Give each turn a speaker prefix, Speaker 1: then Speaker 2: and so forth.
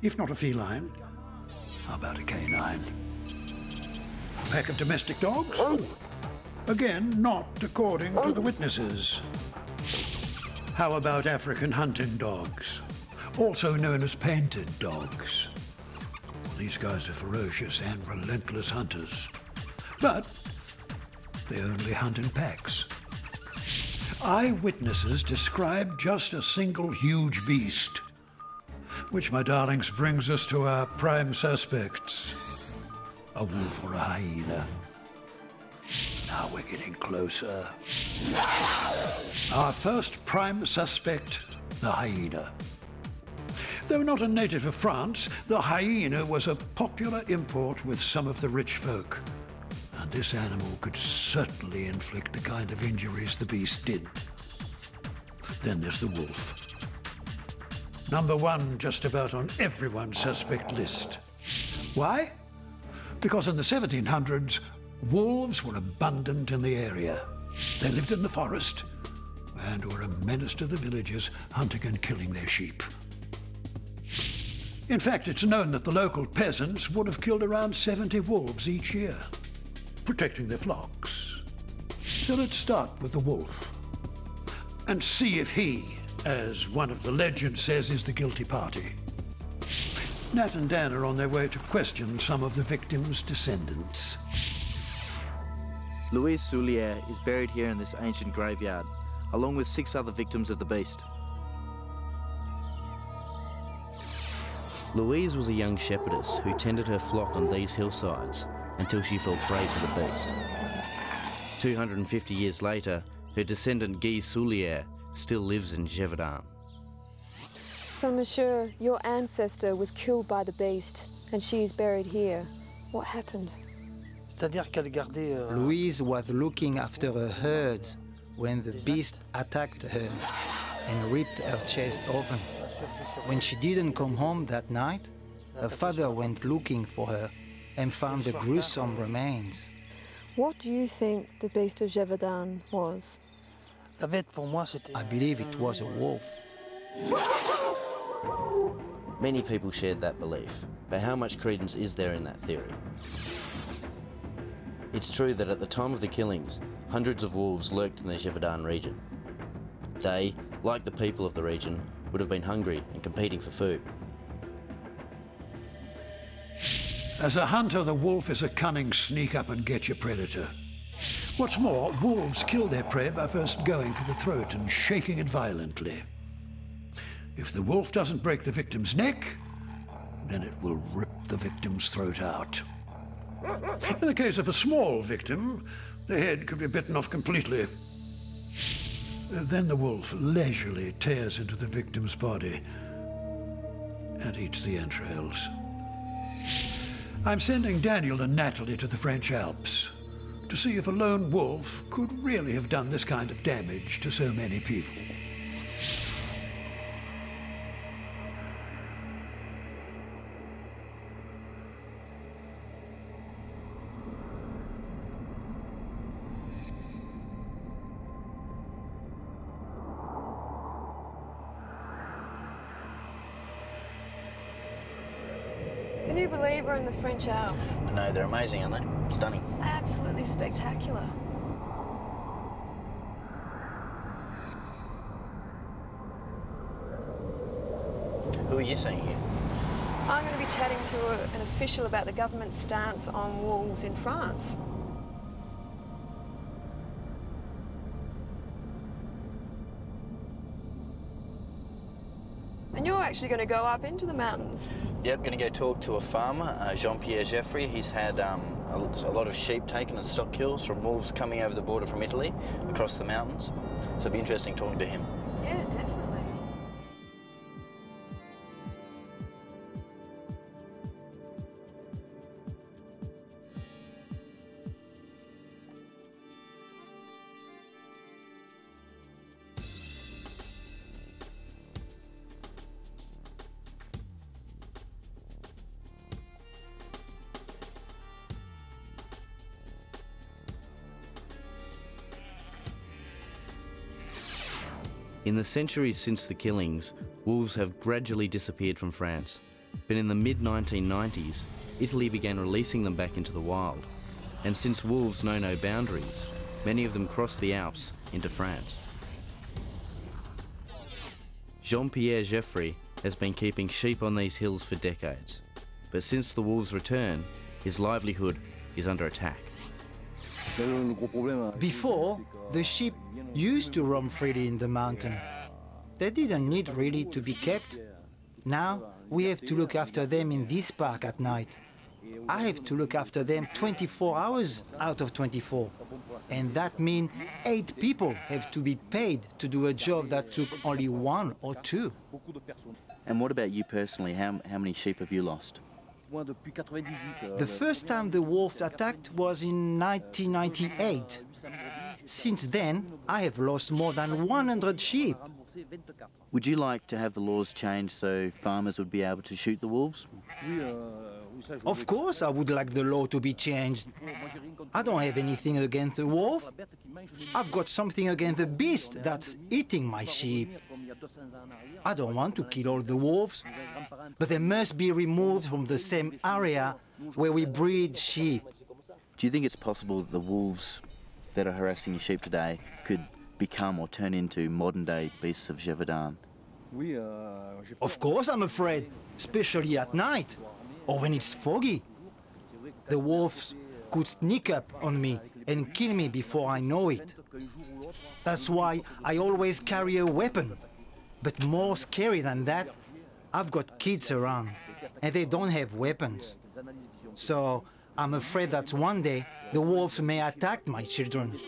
Speaker 1: if not a feline, how about a canine? A pack of domestic dogs? Again, not according to the witnesses. How about African hunting dogs, also known as painted dogs? These guys are ferocious and relentless hunters, but they only hunt in packs. Eyewitnesses describe just a single huge beast, which, my darlings, brings us to our prime suspects. A wolf or a hyena. Now we're getting closer. Our first prime suspect, the hyena. Though not a native of France, the hyena was a popular import with some of the rich folk. And this animal could certainly inflict the kind of injuries the beast did. Then there's the wolf. Number one just about on everyone's suspect list. Why? Because in the 1700s, wolves were abundant in the area. They lived in the forest and were a menace to the villagers, hunting and killing their sheep. In fact, it's known that the local peasants would have killed around 70 wolves each year, protecting their flocks. So let's start with the wolf and see if he, as one of the legends says, is the guilty party. Nat and Dan are on their way to question some of the victims' descendants.
Speaker 2: Louise Soulier is buried here in this ancient graveyard, along with 6 other victims of the beast. Louise was a young shepherdess who tended her flock on these hillsides until she fell prey to the beast. 250 years later, her descendant Guy Soulier still lives in Gévaudan.
Speaker 3: So, monsieur, your ancestor was killed by the beast, and she is buried here. What happened?
Speaker 4: Louise was looking after her herds when the beast attacked her and ripped her chest open. When she didn't come home that night, her father went looking for her and found the gruesome remains.
Speaker 3: What do you think the beast of Gévaudan was?
Speaker 4: I believe it was a wolf.
Speaker 2: Many people shared that belief, but how much credence is there in that theory? It's true that at the time of the killings, hundreds of wolves lurked in the Gévaudan region. They, like the people of the region, would have been hungry and competing for food.
Speaker 1: As a hunter, the wolf is a cunning sneak-up-and-get-your predator. What's more, wolves kill their prey by first going for the throat and shaking it violently. If the wolf doesn't break the victim's neck, then it will rip the victim's throat out. In the case of a small victim, the head could be bitten off completely. Then the wolf leisurely tears into the victim's body and eats the entrails. I'm sending Daniel and Natalie to the French Alps to see if a lone wolf could really have done this kind of damage to so many people.
Speaker 3: Can you believe we're in the French Alps?
Speaker 2: I know, they're amazing, aren't they? Stunning.
Speaker 3: Absolutely spectacular.
Speaker 2: Who are you seeing here?
Speaker 3: I'm going to be chatting to an official about the government's stance on wolves in France. And you're actually going to go up into the mountains.
Speaker 2: Yep, going to go talk to a farmer, Jean-Pierre Geoffrey. He's had a lot of sheep taken and stock kills from wolves coming over the border from Italy, across the mountains. So it'll be interesting talking to him.
Speaker 3: Yeah, definitely.
Speaker 2: In the centuries since the killings, wolves have gradually disappeared from France, But in the mid-1990s, Italy began releasing them back into the wild. And since wolves know no boundaries, many of them cross the Alps into France. Jean-Pierre Geoffrey has been keeping sheep on these hills for decades. But since the wolves' return, his livelihood is under attack.
Speaker 4: Before, the sheep used to roam freely in the mountain. They didn't need really to be kept. Now, we have to look after them in this park at night. I have to look after them 24 hours out of 24. And that means 8 people have to be paid to do a job that took only 1 or 2.
Speaker 2: And what about you personally? How many sheep have you lost?
Speaker 4: The first time the wolf attacked was in 1998. Since then, I have lost more than 100 sheep.
Speaker 2: Would you like to have the laws changed so farmers would be able to shoot the wolves?
Speaker 4: Of course I would like the law to be changed. I don't have anything against the wolf. I've got something against the beast that's eating my sheep. I don't want to kill all the wolves, but they must be removed from the same area where we breed sheep.
Speaker 2: Do you think it's possible that the wolves that are harassing your sheep today could become or turn into modern-day beasts of Gévaudan?
Speaker 4: Of course I'm afraid, especially at night, or when it's foggy. The wolves could sneak up on me and kill me before I know it. That's why I always carry a weapon. But more scary than that, I've got kids around, and they don't have weapons. So I'm afraid that one day the wolves may attack my children.